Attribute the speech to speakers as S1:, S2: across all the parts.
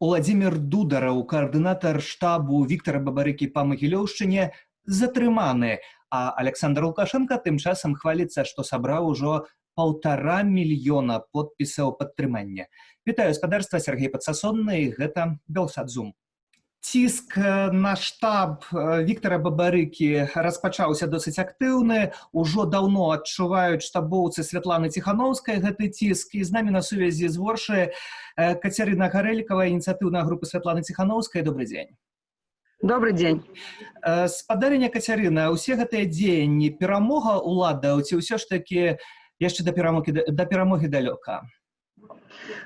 S1: Уладзімір Дудараў, каардынатар штабу Віктара Бабарыкі па Магілёўшчыне, затрыманы, а Александр Лукашенко тым часам хваліцца, што сабраў ужо 1,5 мільёна подпісаў падтрымання. Вітаю спадарства, Сергей Падсасонны, гэта Белсат-Зум. Ціск на штаб Віктара Бабарыкі распачаўся досыць актыўны. Ужо даўно адчуваюць штабоўцы Святланы Ціханаўскай гэты ціск. І з намі на сувязі з Воршы Кацярына Гарэлікава, ініцыятыўная група Святланы Ціханаўскай. Добрый дзень.
S2: Добрый дзень.
S1: Спадарыня Кацярына, усе гэтыя дзеянні перамога ўладаў ці ўсё ж такі яшчэ да перамогі далёка?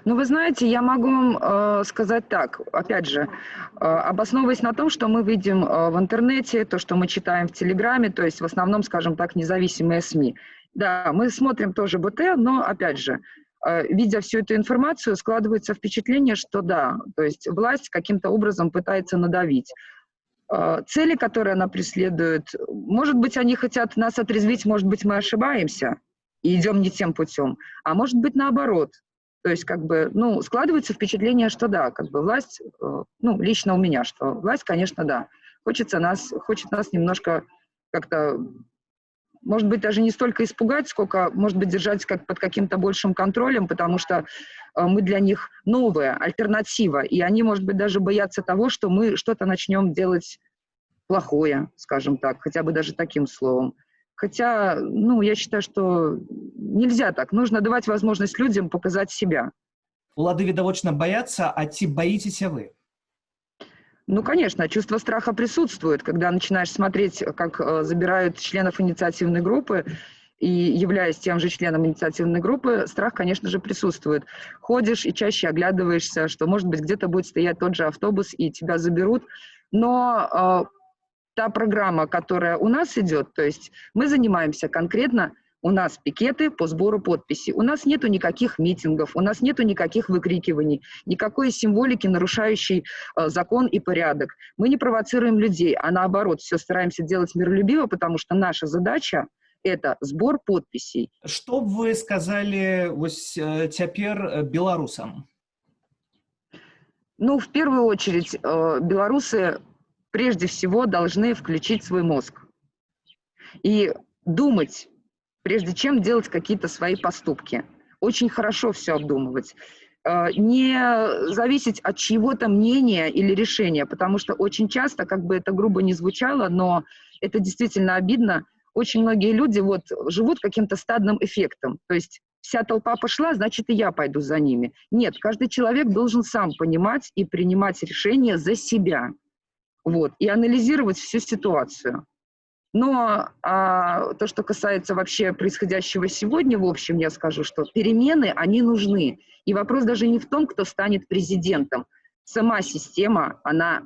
S2: Ну, вы знаете, я могу вам сказать так, опять же, обосновываясь на том, что мы видим в интернете, то, что мы читаем в Телеграме, то есть в основном, скажем так, независимые СМИ. Да, мы смотрим тоже БТ, но, опять же, видя всю эту информацию, складывается впечатление, что да, то есть власть каким-то образом пытается надавить. Цели, которые она преследует, может быть, они хотят нас отрезвить, может быть, мы ошибаемся и идем не тем путем, а может быть, наоборот. То есть, как бы, ну, складывается впечатление, что да, как бы власть, ну, лично у меня, что власть, конечно, да, хочет нас немножко как-то, может быть, даже не столько испугать, сколько, может быть, держать под каким-то большим контролем, потому что мы для них новая альтернатива, и они, может быть, даже боятся того, что мы что-то начнем делать плохое, скажем так, хотя бы даже таким словом. Хотя, ну, я считаю, что нельзя так. Нужно давать возможность людям показать себя.
S1: Улады, відавочна, боятся, а ці боитеся вы?
S2: Ну, конечно, чувство страха присутствует, когда начинаешь смотреть, как забирают членов инициативной группы, и являясь тем же членом инициативной группы, страх, конечно же, присутствует. Ходишь и чаще оглядываешься, что, может быть, где-то будет стоять тот же автобус, и тебя заберут. Но та программа, которая у нас идет, то есть мы занимаемся конкретно, у нас пикеты по сбору подписей, у нас нету никаких митингов, у нас нету никаких выкрикиваний, никакой символики, нарушающей закон и порядок. Мы не провоцируем людей, а наоборот, все стараемся делать миролюбиво, потому что наша задача – это сбор подписей.
S1: Что вы сказали вось цяпер белорусам?
S2: Ну, в первую очередь, белорусы прежде всего должны включить свой мозг и думать, прежде чем делать какие-то свои поступки. Очень хорошо все обдумывать. Не зависеть от чьего-то мнения или решения, потому что очень часто, как бы это грубо не звучало, но это действительно обидно, очень многие люди вот живут каким-то стадным эффектом. То есть вся толпа пошла, значит, и я пойду за ними. Нет, каждый человек должен сам понимать и принимать решения за себя. Вот, и анализировать всю ситуацию. Но то, что касается вообще происходящего сегодня, в общем, я скажу, что перемены, они нужны. И вопрос даже не в том, кто станет президентом. Сама система, она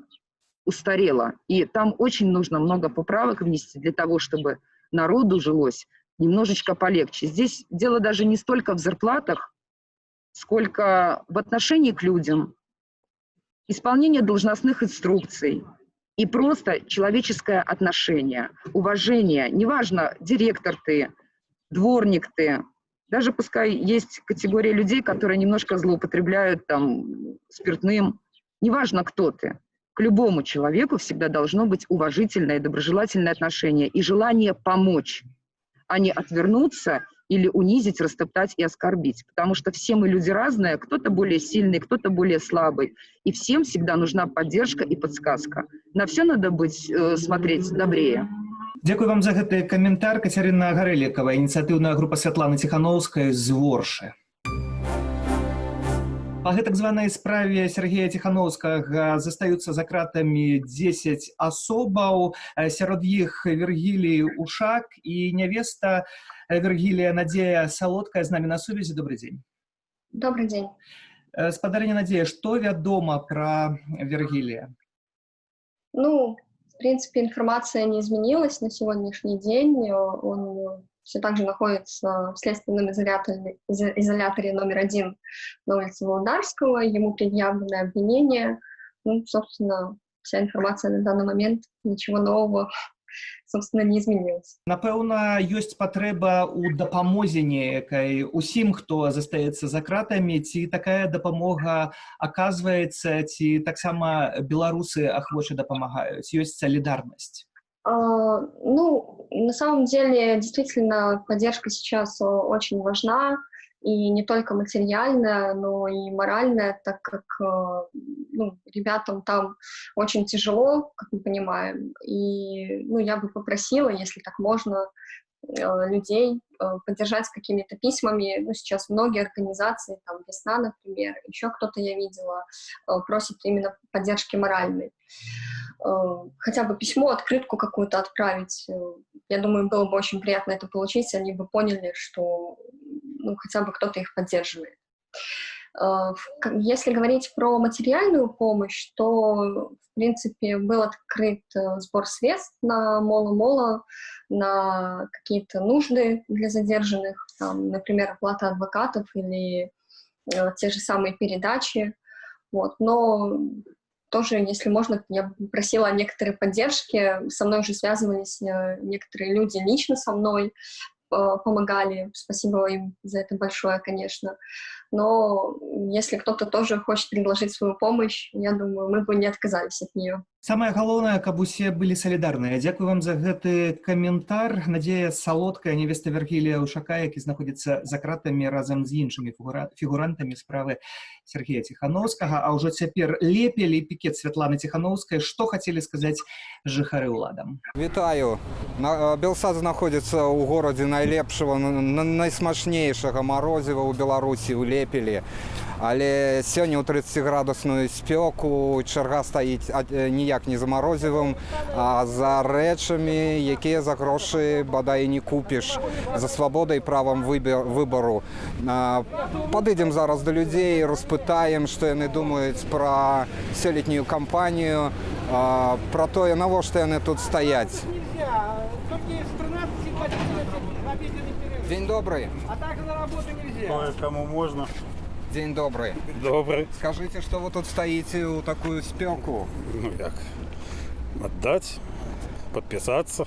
S2: устарела. И там очень нужно много поправок внести для того, чтобы народу жилось немножечко полегче. Здесь дело даже не столько в зарплатах, сколько в отношении к людям, исполнение должностных инструкций, и просто человеческое отношение, уважение. Неважно, директор ты, дворник ты, даже пускай есть категория людей, которые немножко злоупотребляют там спиртным, неважно, кто ты. К любому человеку всегда должно быть уважительное и доброжелательное отношение и желание помочь, а не отвернуться или унизить, растоптать и оскорбить. Потому что все мы люди разные, кто-то более сильный, кто-то более слабый. И всем всегда нужна поддержка и подсказка. На все надо смотреть добрее.
S1: Дякую вам за гэты каментар. Кацярына Гарэлікава, ініцыятыўная група Святланы Ціханаўскай з Воршы. По гэтак званай справе Сергея Ціханаўскага застаюцца за кратамі 10 асобаў. Сярод іх Вергілій Ушак і нявеста Вергілія Надзея Салодкая з намі на сувязі. Добрый дзень.
S3: Добрый день.
S1: Спадарыня Надзея, што вядома пра Вергілія?
S3: Ну, в принципе, информация не изменилась на сегодняшний день. Он все так же находится в следственном изоляторе номер 1 на улице Володарского. Ему предъявлены обвинения. Ну, собственно, вся информация на данный момент, ничего нового собственно, не изменилось.
S1: Напэўна, ёсць патрэба ў дапамозе неякай усім, хто застаецца за кратамі, ці такая дапамога аказваецца, ці таксама беларусы ахвоча дапамагаюць, ёсць салідарнасць?
S3: Ну, на самом деле, действительно, поддержка сейчас очень важна, и не только материальная, но и моральная, так как ну, ребятам там очень тяжело, как мы понимаем, и ну, я бы попросила, если так можно, людей поддержать какими-то письмами. Ну, сейчас многие организации, там «Весна», например, еще кто-то, я видела, просит именно поддержки моральной. Хотя бы письмо, открытку какую-то отправить. Я думаю, было бы очень приятно это получить, они бы поняли, что ну, хотя бы кто-то их поддерживает. Если говорить про материальную помощь, то, в принципе, был открыт сбор средств на Моло-Моло, на какие-то нужды для задержанных, там, например, оплата адвокатов или те же самые передачи. Вот. Но тоже, если можно, я бы просила о некоторой поддержке. Со мной уже связывались некоторые люди лично со мной, помогали. Спасибо им за это большое, конечно. Но если кто-то тоже хочет предложить свою помощь, я думаю, мы бы не отказались от нее.
S1: Самае галоўнае, каб усе былі салідарныя. Дзякуй вам за гэты каментар. Надзея Салодкая, невеста Вергілія Ушака, які знаходзіцца за кратамі разам з іншымі фігурантамі справы Сергея Ціхановскага. А ўжо цяпер Лепель і пікет Святланы Ціхановскай. Што хацелі сказаць жыхары ўладам?
S4: Вітаю. Белсад знаходзіцца ў горадзе найлепшага, найсмачнейшага марозіва ў Беларусі, у Лепелі. Але сёння ў 30-градусную спёку чарга стаіць ніяк не за марозівым, а за рэчамі, якія за грошы бадай не купіш, за свабодай і правам выбару. Падыдзем зараз да людзей, распытаем, што яны думаюць пра сёлетнюю кампанію, пра тое, навошта яны тут стаяць. День добрый.
S5: А так на работу нельзя.
S6: Кому можно.
S4: День добрый.
S6: Добрый.
S4: Скажите, что вы тут стоите у такую спеку?
S6: Ну як? Отдать, подписаться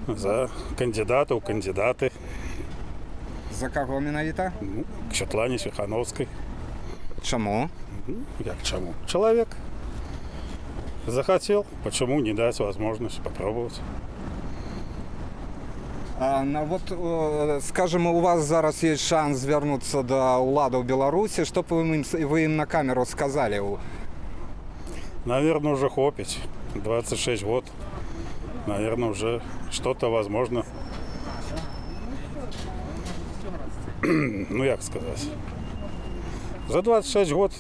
S6: за кандидата, у кандидаты.
S4: За кого менавіта?
S6: Ну, к Святлане Ціхановскай.
S4: Чому?
S6: Як чему? Человек захотел, почему не дать возможность попробовать?
S4: Вот, скажем, у вас зараз есть шанс звернуться до уладаў Беларусі. Что бы вы им на камеру сказали?
S6: Наверное, уже хопить. 26 год. Наверное, уже что-то возможно. Ну, як сказать. За 26 год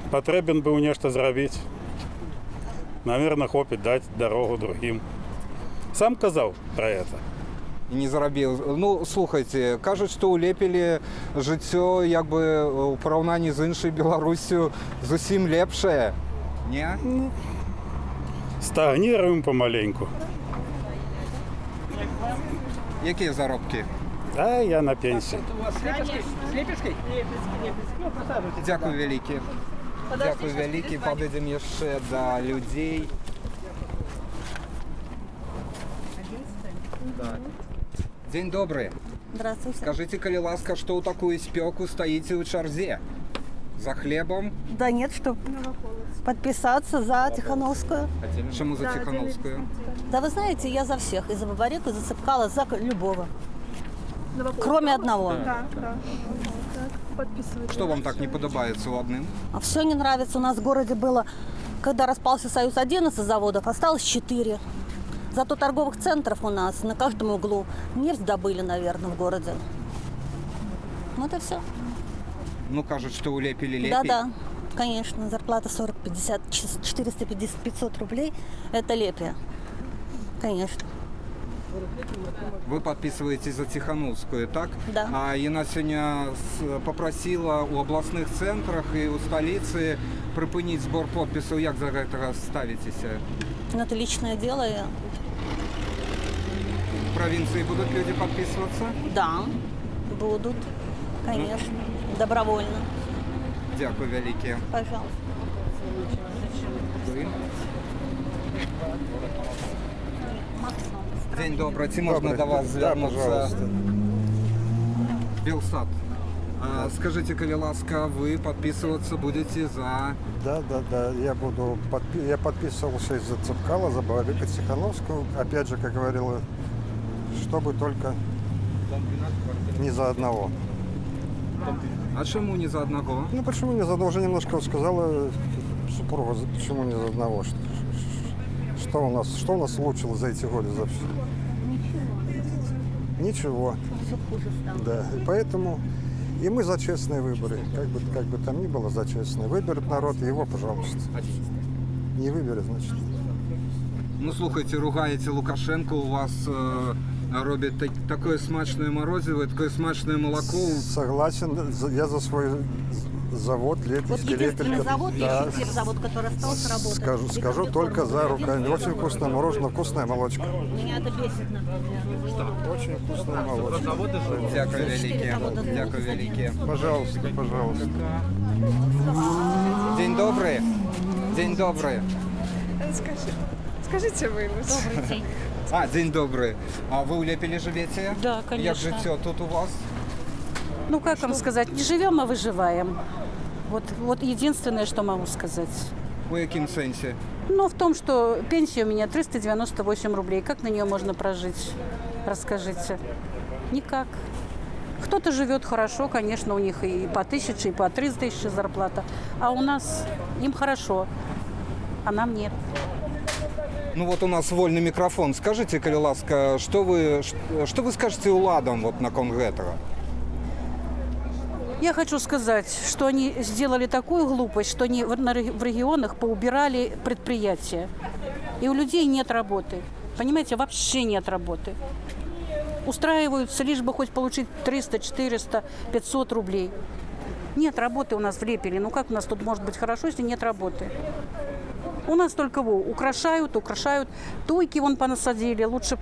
S6: потребен был нечто зробить. Наверное, хопить, дать дорогу другим. Сам казав про это.
S4: І не заробіў. Ну, слухайте, кажуць, што ў Лепелі жыццё, як бы, у параўнанні з іншай Беларусю зусім лепшае. Не?
S6: Стагнируем помаленьку.
S4: Якія заробкі?
S6: А я на пенсии.
S5: У вас с Лепежкой? Ну, присаживайтесь.
S4: Дзякуй вялікі. Дзякуй вялікі. Падыдзем яшчэ да людзей. День добрый.
S7: Здравствуйте.
S4: Скажите, коли ласка, что у такую спеку стоите у чарзе? За хлебом?
S7: Да нет, что подписаться за Тихановскую.
S4: Чему за Тихановскую?
S7: Да вы знаете, я за всех. И за Бабареку, и за Цепкала, за любого. Кроме одного.
S8: Да. Подписывайтесь.
S4: Что вам так не подобается у одним?
S7: А все не нравится. У нас в городе было, когда распался Союз 11 заводов, осталось 4. Зато торговых центров у нас на каждом углу. Нефть добыли, наверное, в городе. Вот и все.
S4: Ну, кажут, что у Лепели Лепель.
S7: Да-да, конечно. Зарплата 40, 50, 450, 500 рублей. Это Лепия. Конечно.
S4: Вы подписываетесь за Тихановскую, так?
S7: Да.
S4: А яна сегодня попросила у областных центрах и у столицы припынить сбор подписей. Як за этого ставитесь?
S7: Но это личное дело.
S4: В провинции будут люди подписываться?
S7: Да, будут, конечно, добровольно.
S4: Дякую велике.
S7: Пожалуйста.
S4: Вы? День добрый. Ці можна
S9: Добрый.
S4: до вас
S9: Да,
S4: звернутися?
S9: пожалуйста.
S4: Белсат. Скажите, коли ласка, вы подписываться будете за...
S9: Да. Я подписывался из-за Цепкала, за Бабарыка Тихановскую. Опять же, как говорила, чтобы только не за одного.
S4: А чому не за одного?
S9: Ну почему не за одного? Уже немножко сказала супруга, почему не за одного? Что у нас улучшилось за эти годы? За все? Ничего. Да. И поэтому и мы за честные выборы. Как бы там ни было, за честные. Выберет народ, его, пожалуйста. Не выберет, значит.
S4: Ну, слухайте, ругаєте Лукашенко, у вас робить таке смачне морозиво, таке смачне молоко.
S9: Согласен, я за свой завод
S7: Вот
S9: Лепельский.
S7: единственный завод,
S9: Да.
S7: есть завод, который остался работать.
S9: Скажу только за руками. Очень вкусное мороженое, вкусная молочка.
S7: Меня это бесит, например.
S9: Очень вкусная молочка.
S4: Дякую велике. Дякую велике.
S9: Пожалуйста.
S4: День добрий. День добрий.
S8: Скажите вы лучше.
S7: Добрый день.
S4: День добрий. А ви у Лепелі живете?
S10: Да, конечно.
S4: Як життя тут у вас?
S10: Ну, как вам сказать, не живем, а выживаем. Вот единственное, что могу сказать.
S4: У яким сенсі?
S10: Ну, в том, что пенсия у меня 398 рублей. Как на нее можно прожить? Расскажите. Никак. Кто-то живет хорошо, конечно, у них и по 1000, и по 3000 зарплата. А у нас им хорошо, а нам нет.
S4: Ну вот у нас вольный микрофон. Скажите, коли ласка, что вы скажете уладам вот на этого?
S10: Я хочу сказать, что они сделали такую глупость, что они в регионах поубирали предприятия. И у людей нет работы. Понимаете, вообще нет работы. Устраиваются, лишь бы хоть получить 300, 400, 500 рублей. Нет работы у нас в Лепеле. Ну как у нас тут может быть хорошо, если нет работы? У нас только украшают. Туйки вон понасадили. Лучше...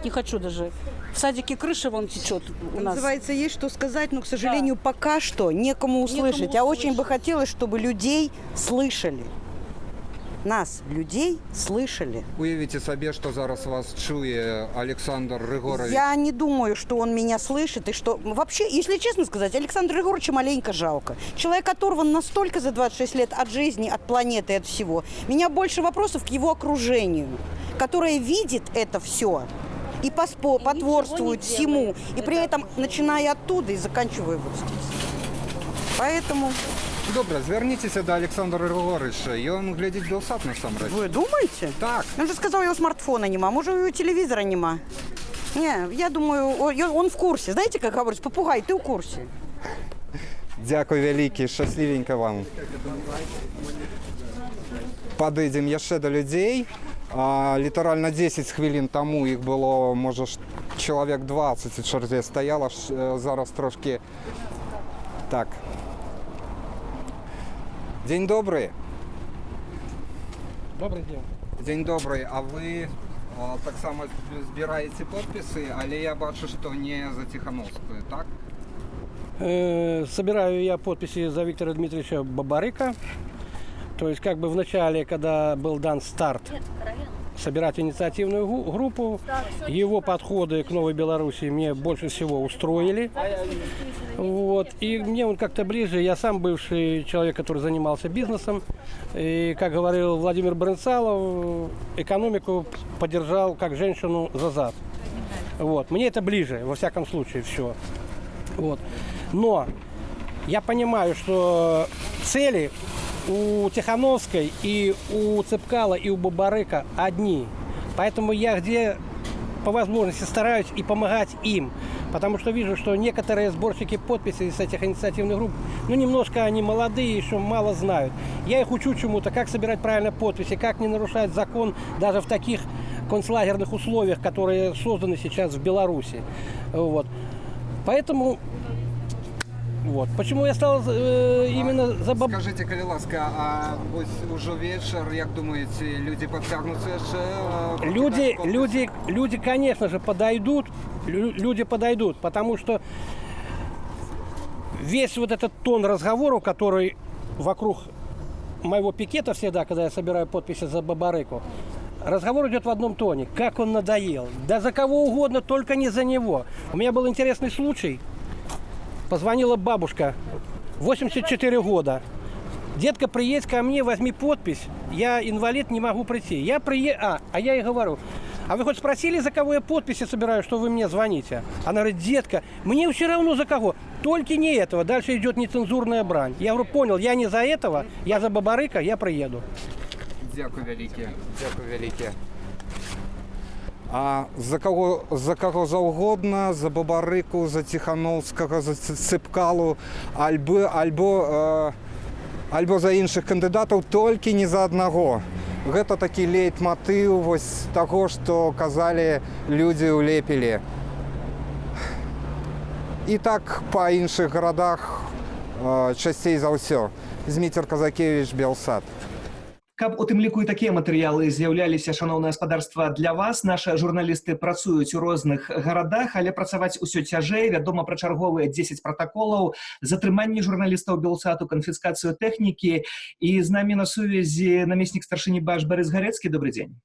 S10: не хочу даже. В садике крыша вон течет у нас.
S11: Называется, есть что сказать, но, к сожалению, пока что некому услышать. А очень бы хотелось, чтобы людей слышали. Нас, людей, слышали.
S4: Уявите себе, что зараз вас чує Александр Григорович.
S11: Я не думаю, что он меня слышит. И что вообще, если честно сказать, Александра Григорьевича маленько жалко. Человек оторван настолько за 26 лет от жизни, от планеты, от всего. Меня больше вопросов к его окружению, которое видит это все. И потворствует всему. И при этом, начиная оттуда и заканчивая вот здесь. Поэтому...
S4: Добре, зверніться до Олександра Григоровича, і він глядить Белсат насамрэч.
S11: Вы думаете?
S4: Так.
S11: Он же сказал, его смартфона нема, может, его телевизора нема. Не, я думаю, он в курсе. Знаете, как говорят, попугай, ты в курсе.
S4: Дякую велике, щасливенько вам. Подійдемо яшчэ до людей. Літаральна 10 хвилин тому їх було, може, чоловік 20 у черзі стояло, зараз трошки так. День добрий.
S5: Добрый день.
S4: День добрий. А ви так само збираєте підписи, але я бачу, що не за Тихановською, так?
S5: Собираю я подписи за Виктора Дмитриевича Бабарыка. То есть как бы в начале, когда был дан старт собирать инициативную группу, его подходы к Новой Белоруссии мне больше всего устроили. Вот. И мне он как-то ближе, я сам бывший человек, который занимался бизнесом. И, как говорил Владимир Брынцалов, экономику поддержал как женщину за зад. Вот. Мне это ближе, во всяком случае, все. Вот. Но я понимаю, что цели у Тихановской и у Цепкала и у Бабарыка одни. Поэтому я где по возможности стараюсь и помогать им. Потому что вижу, что некоторые сборщики подписей с этих инициативных групп, немножко они молодые, еще мало знают. Я их учу чему-то, как собирать правильно подписи, как не нарушать закон даже в таких концлагерных условиях, которые созданы сейчас в Беларуси. Вот. Поэтому... Вот. Почему я стал именно за Бабарыка?
S4: Скажите, коли ласка, а ось уже вечер, як думаете, люди подтягнутся еще?
S5: Люди, конечно же, подойдут. Люди подойдут, потому что весь вот этот тон разговоров, который вокруг моего пикета всегда, когда я собираю подписи за Бабарыку, разговор идет в одном тоне. Как он надоел. Да за кого угодно, только не за него. У меня был интересный случай. Позвонила бабушка, 84 года. Детка, приедь ко мне, возьми подпись. Я инвалид, не могу прийти. Я ей говорю, а вы хоть спросили, за кого я подписи собираю, что вы мне звоните? Она говорит, детка, мне все равно за кого, только не этого. Дальше идет нецензурная брань. Я говорю, понял, я не за этого, я за Бабарыка, я приеду.
S4: Дякую велике. А за кого заўгодна, за Бабарыку, за Ціхановскага, за Цыпкалу, альбо за іншых кандыдатаў, толькі не за аднаго. Гэта такі лейтматыў вось таго, што казалі людзі ў Лепелі. І так па іншых гарадах часцей за ўсё. Зміцер Казакевіч, Белсад.
S1: Каб у тым ліку і такія матэрыялы з'яўляліся, шаноўнае гаспадарства, для вас, нашы журналісты працуюць у розных гарадах, але працаваць усё цяжэй. Вядома пра чарговыя 10 пратаколаў, затрыманне журналістаў Белсату, канфіскацыю тэхнікі. І з намі на сувязі намеснік старшыні БАЖ Барыс Гарэцкі. Добрый дзень.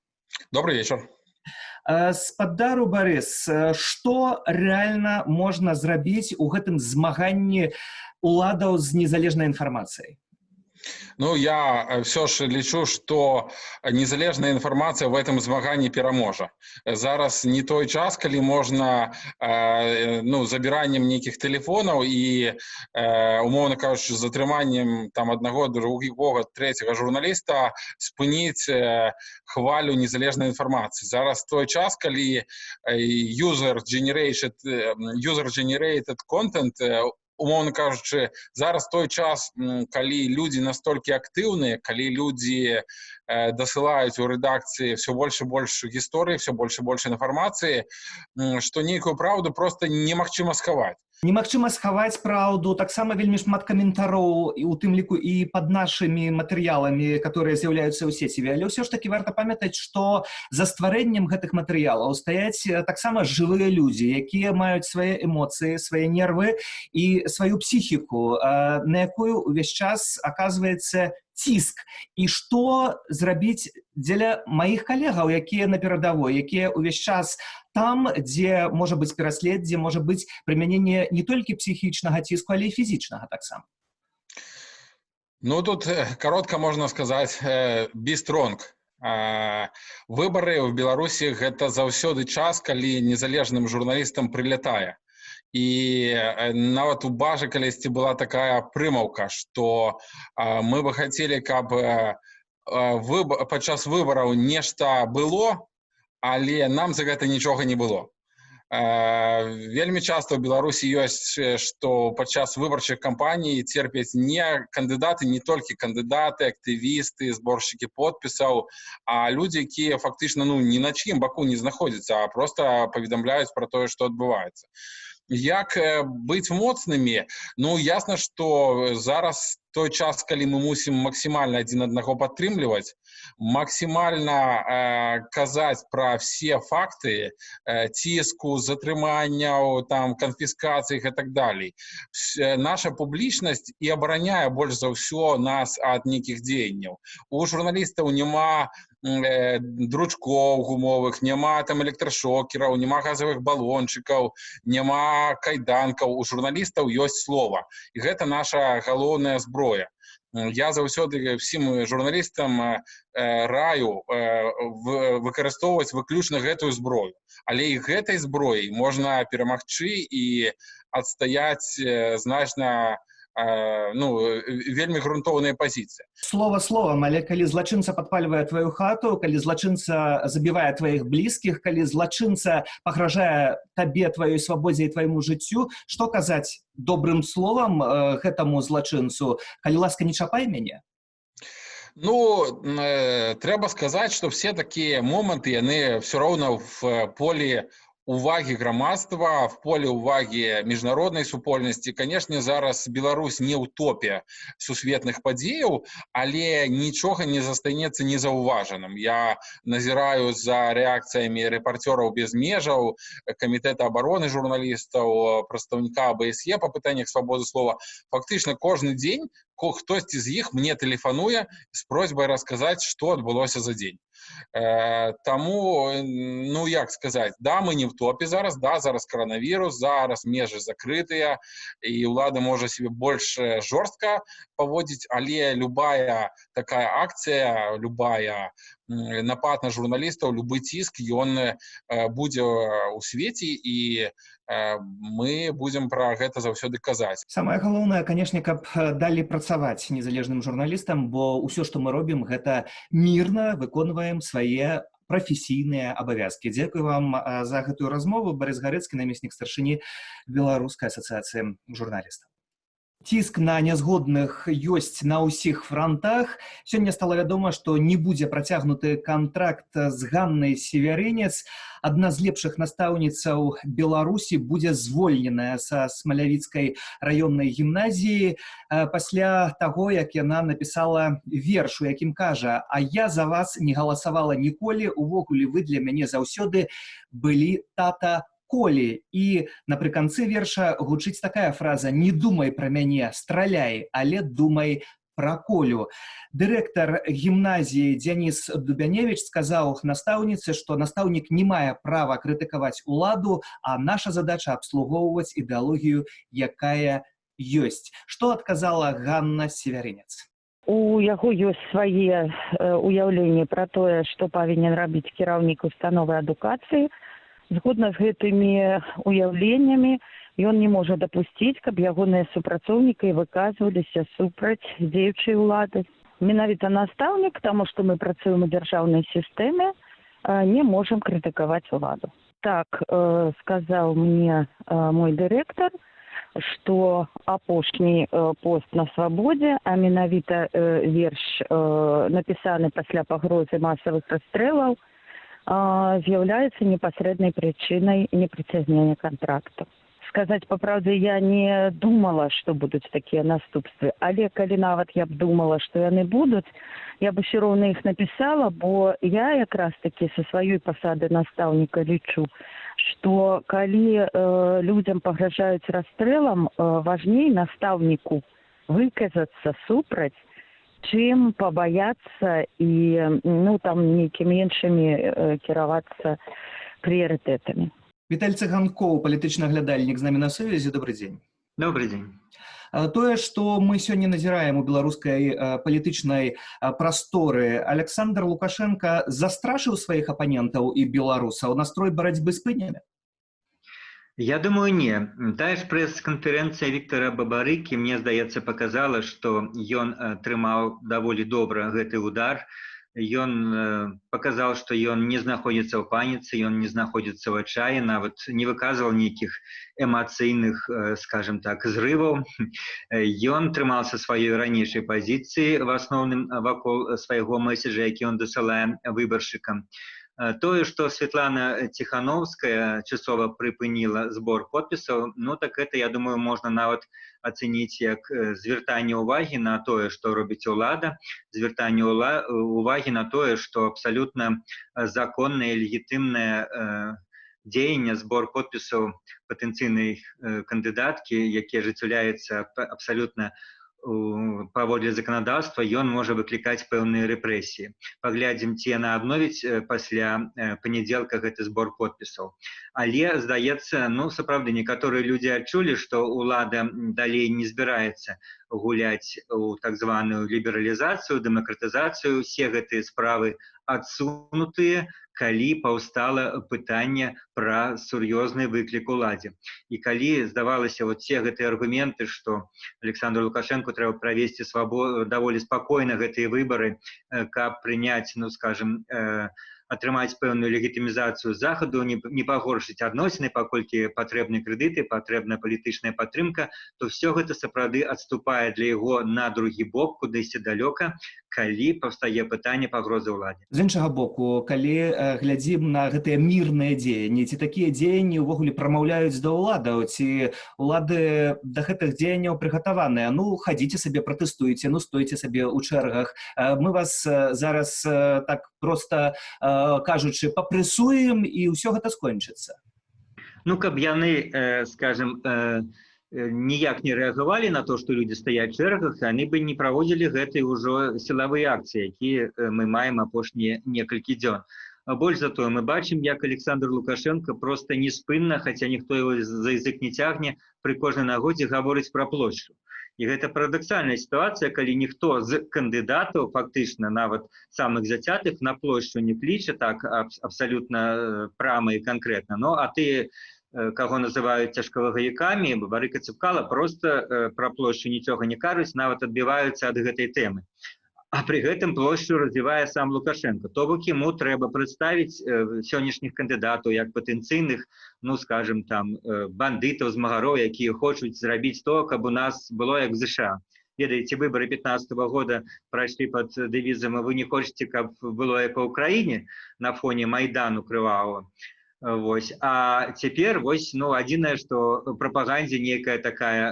S12: Добрый вечер.
S1: Спадару Барыс, што рэальна можна зрабіць у гэтым змаганні уладаў з незалежнай інфармацыяй?
S12: Ну, я все ж лічу, што незалежная інфармацыя в этом змаганні пераможа. Зараз не той час, калі можна забіраннем нейкіх тэлефонаў і, умоўна кажучы, затрыманнем там аднаго, другога, трэцяга журналіста спыніць хвалю незалежнай інфармацыі. Зараз той час, калі user-generated content, умоўна кажучы, зараз той час, калі людзі настолькі актыўныя, калі людзі дасылаюць у рэдакцыі все больш і больш гісторыі, все больш і больш інфармацыі, што нейкую праўду проста немагчыма схаваць.
S1: Немагчыма схаваць праўду, таксама вельмі шмат каментароў, у тым ліку і пад нашымі матэрыяламі, которые з'яўляюцца ў сеціве. Але ўсё ж такі варта памятаць, што за стварэннем гэтых матэрыялаў стаяць таксама жывыя людзі, якія маюць свае эмоцыі, свае нервы і сваю псіхіку, на якую ўвесь час аказваецца ціск. І што зрабіць дзеля маіх калегаў, якія на перадавой, якія ўвесь час там, дзе можа быць пераслед, дзе можа быць прымяненне не толькі псіхічнага ціску, але і фізічнага таксама?
S12: Ну, тут коротко можна сказаць be strong. Выбары ў Беларусі — гэта заўсёды час, калі незалежным журналістам прылятае. І нават у Бажы калісьці была такая прымаўка, што мы бы хацелі, каб падчас выбараў нешта было, але нам за гэта нічога не было. Вельмі часта ў Беларусі ёсць, што падчас выбарчых кампаній церпяць не кандыдаты, не толькі кандыдаты, актывісты, зборшчыкі подпісаў, а людзі, якія фактычна ні на чыім баку не знаходзяцца, а проста паведамляюць пра тое, што адбываецца. Як быць моцнымі? Ну, ясна, што зараз той час, калі мы мусім максімальна адзін аднаго падтрымліваць, максімальна казаць пра все факты ціску, затрыманняў, канфіскацый і так далей. Наша публічнасць і абараняе больш за ўсё нас ад нейкіх дзеянняў. У журналістаў няма дручкоў гумовых, няма там электрашокераў, няма газавых балончыкаў, няма кайданкаў. У журналістаў ёсць слова. І гэта наша галоўная зброя. Я заўсёды всім журналістам раю выкарыстоўваць выключна гэтую зброю. Але і гэтай зброяй можна перамагчы і адстаяць значна вельмі грунтоўныя пазіцыі.
S1: Слова словам, але калі злачынца падпальвае тваю хату, калі злачынца забівае тваіх блізкіх, калі злачынца пагражае табе, тваёй свабодзе і твайму жыццю, што казаць добрым словам гэтаму злачынцу? Калі ласка, не чапай мяне?
S12: Ну, трэба сказаць, што все такія моманты, яны все роўна в полі увагі грамадства, в поле увагі міжнароднай супольнасці. Канешне, зараз Беларусь не ўтопе сусветных падзеяў, але нічога не застанецца незаўважаным. Я назіраю за рэакцыямі рэпарцёраў без межаў, камітэта абароны журналістаў, прадстаўніка АБСЕ па пытаннях свабоды слова. Фактычна кожны дзень хтосьці з іх мне тэлефануе з просьбай расказаць, што адбылося за дзень. Таму, ну як сказаць, да, мы не в топе зараз, да, зараз коронавірус, зараз межы закрытыя, і ўлада можа себе больш жорстка паводзіць, але любая такая акцыя, любая напад на журналістаў, любы ціск, ён будзе ў свеце, і мы будзем пра гэта заўсёды казаць.
S1: Самае галоўнае, канешне, каб далі працаваць незалежным журналістам, бо ўсё, што мы робім, гэта мірна выконваем свае прафесійныя абавязкі. Дзякую вам за гэтую размову. Барыс Гарэцкі, намеснік старшыні Беларускай асацыяцыі журналістаў. Ціск на нязгодных ёсць на ўсіх франтах. Сёння стала вядома, што не будзе працягнуты кантракт з Ганнай Севярынец. Адна з лепшых настаўніцаў Беларусі будзе звольненая са Смалявіцкай раённай гімназіі пасля таго, як яна напісала верш, у якім кажа: «А я за вас не галасавала ніколі, увогуле вы для мяне заўсёды былі тата Колі». І напрыканцы верша гучыць такая фраза: «Не думай пра мяне, страляй, але думай пра Колю». Дырэктар гімназіі Дзяніс Дубяневіч сказаў настаўніцы, што настаўнік не мае права крытыкаваць уладу, а наша задача абслугоўваць ідэалогію, якая ёсць. Што адказала Ганна Севярынец?
S13: У яго ёсць свае уяўленні пра тое, што павінен рабіць кіраўнік установы адукацыі. Згодна з гэтымі уяўленнямі ён не можа дапусціць, каб ягоныя супрацоўнікі выказваліся супраць дзеючай улады. Менавіта настаўнік, таму што мы працуем у дзяржаўнай сістэме, не можам крытыкаваць уладу. Так сказаў мне мой дырэктар, што апошні пост на свабодзе, а менавіта верш, напісаны пасля пагрозы масавых расстрэлаў, з'яўляецца непасрэднай прычынай непрыцягнення кантракту. Сказаць па праўдзе, я не думала, што будуць такія наступствы, але калі нават я б думала, што яны будуць, я б усё роўна іх напісала, бо я якраз такі са сваёй пасады настаўніка лічу, што калі людзям пагражаюць расстрэлам, важней настаўніку выказацца супраць, чым пабаяцца і нейкімі іншымі кіравацца прыярытэтамі.
S1: Віталь Цыганкоў, палітычны аглядальнік, з намі на сувязі. Добрый дзень.
S14: Добрый дзень.
S1: Тое, што мы сёння назіраем у беларускай палітычнай прасторы, Александр Лукашенко застрашыў сваіх апанентаў і беларусаў, настрой барацьбы спыняны?
S14: Я думаю, не. Тая ж прэс-канферэнцыя Віктара Бабарыкі, мне здаецца, показала, што ён трымаў даволі добра гэты удар. Ён показаў, што ён не знаходзіцца ў паніцы, ён не знаходзіцца ў адчаі, нават не выказваў нейкіх эмацыйных, скажем так, зрываў. Ён трымаўся сваёй ранейшай пазіцыі, в асноўным вакол свайго месседжа, які ён дасылае выбаршчыкам. Тое, што Светлана Ціхановская часова прыпыніла збор подпісаў, так гэта, я думаю, можна нават ацэніць як звяртанне ўвагі на тое, што робіць улада, звяртанне ўвагі на тое, што абсалютна законнае, легітымнае дзеянне, збор подпісаў патэнцыйнай кандыдаткі, які ажыццяўляецца абсалютна паводле заканадаўства, ён можа выклікаць пэўныя рэпрэсіі. Паглядзім, ці яна адновіць пасля панядзелка гэты збор подпісаў. Але, здаецца, сапраўды, некаторыя людзі адчулі, што ўлада далей не збіраецца гуляць у так званую лібералізацыю, дэмакратызацыю. Усе гэтыя справы адсунутыя, калі паўстала пытанне пра сур'ёзны выклік уладзе. І калі здавалася все гэтыя аргументы, што Александру Лукашенку трэба правесці даволі спакойна гэтыя выбары, каб прыняць, скажем, атрымаць пэўную легітымізацыю захаду, не пагоршыць адносіны, паколькі патрэбны крэдыты, патрэбна палітычная падтрымка, то ўсё гэта сапраўды адступае для яго на другі бок, кудысьці далёка, калі паўстае пытанне пагрозы ўладзе.
S1: З іншага боку, калі глядзім на гэтыя мірныя дзеянні, ці такія дзеянні ўвогуле прамаўляюць да ўладаў, ці ўлады да гэтых дзеянняў прыгатаваныя? Хадзіце сабе, пратэстуйце, стойце сабе ў чэргах. Мы вас зараз так проста кажучы, папрэсуем, і ўсё гэта скончыцца.
S14: Каб яны, скажем, ніяк не рэагавалі на то, што людзі стаяць у чэргах, яны бы не праводзілі гэтыя ўжо сілавыя акцыі, якія мы маем апошнія некалькі дзён. Больш за тое, мы бачым, як Александр Лукашенко проста неспынна, хаця ніхто его за язык не цягне, пры кожнай нагодзе гаворыць пра плошчу. І гэта парадаксальная сітуацыя, калі ніхто з кандыдатаў, фактычна нават самых зацятых, на плошчу не кліча так абсалютна прама і канкрэтна. Ну, а ты, каго называюць цяжкавагавікамі, Бабарыка, Цыпкала, проста пра плошчу нічога не кажуць, нават адбіваюцца ад гэтай тэмы. А при гэтым плошчу развівае сам Лукашенко. То бок яму трэба прадставіць сённяшніх кандыдатаў як патэнцыйных, ну, скажем, там, бандытаў, змагароў, якія хочуць зрабіць то, каб у нас было як в США. Ведаеце, выборы 2015 года прайшлі пад дэвізам «Вы не хочаце, каб было як у Украіне» на фоне Майдану крывавого. Вось. А цяпер вось, ну, адзінае, што прапагандзе нейкая такая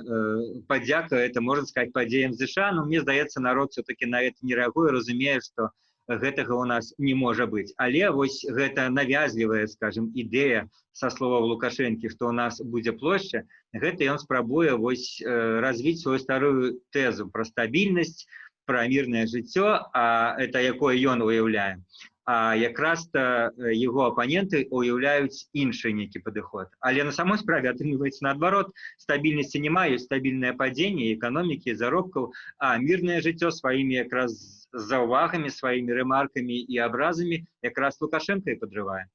S14: падзяка, это, можна сказаць, падзеям США, но мне здаецца, народ все-таки на это не рэагуе, разумее, што гэтага у нас не можа быць. Але вось гэта навязлівая, скажем, ідэя са словаў Лукашэнкі, што у нас будзе плошча, гэта ён спрабуе вось развіць свою старую тэзу пра стабільнасць, пра мірнае жыццё, а это якое ён уяўляе. А якраз-то яго апаненты уяўляюць іншы нейкі падыход. Але на самой справе атрымліваецца наадварот, стабільнасці няма, ёсць стабільнае падзенне эканомікі, заробкаў, а мірнае жыццё сваімі якраз заўвагамі, сваімі рэмаркамі і абразамі якраз Лукашенко і падрывае.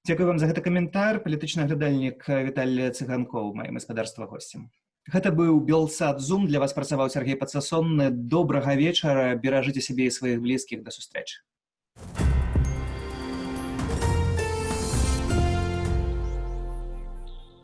S1: Дзякую вам за гэты каментар. Палітычны аглядальнік Віталій Цыганкоў, маім гаспадарства госцем. Гэта быў Белсад Зум. Для вас працаваў Сергей Падсасонны. Добрага вечара. Беражыце сябе і сваіх блізкіх. Да сустрэчы.